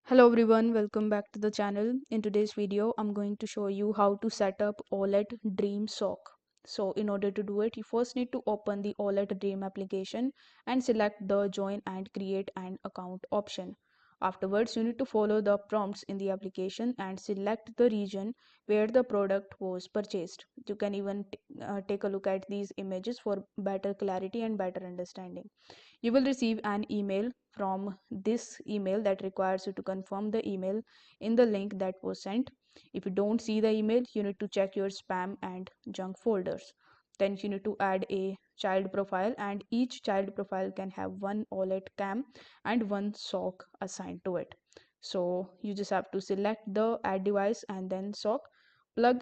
Hello everyone, welcome back to the channel. In today's video, I'm going to show you how to set up Owlet Dream Sock. So in order to do it, you first need to open the Owlet Dream application and select the join and create an account option. Afterwards, you need to follow the prompts in the application and select the region where the product was purchased. You can even take a look at these images for better clarity and better understanding. You will receive an email from this email that requires you to confirm the email in the link that was sent. If you don't see the email, you need to check your spam and junk folders. Then you need to add a child profile, and each child profile can have one Owlet cam and one sock assigned to it. So you just have to select the add device and then sock, plug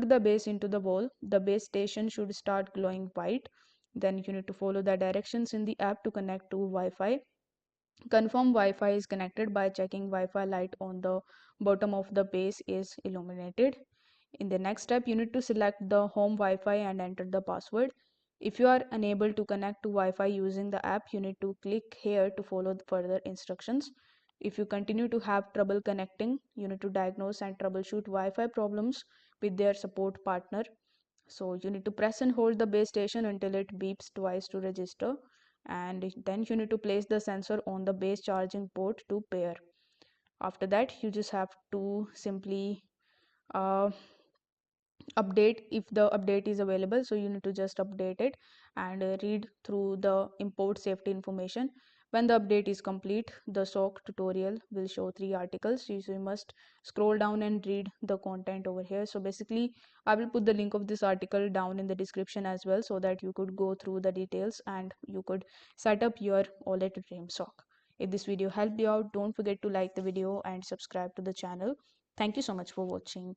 the base into the wall. The base station should start glowing white. Then you need to follow the directions in the app to connect to Wi-Fi. Confirm Wi-Fi is connected by checking Wi-Fi light on the bottom of the base is illuminated. In the next step, you need to select the home Wi-Fi and enter the password. If you are unable to connect to Wi-Fi using the app, you need to click here to follow the further instructions. If you continue to have trouble connecting, you need to diagnose and troubleshoot Wi-Fi problems with their support partner. So you need to press and hold the base station until it beeps twice to register, and then you need to place the sensor on the base charging port to pair. After that, you just have to simply uh, update if the update is available. So you need to just update it and read through the import safety information. When the update is complete, the SOC tutorial will show 3 articles. So you must scroll down and read the content over here. So basically, I will put the link of this article down in the description as well, so that you could go through the details and you could set up your Owlet Dream SOC. If this video helped you out, don't forget to like the video and subscribe to the channel. Thank you so much for watching.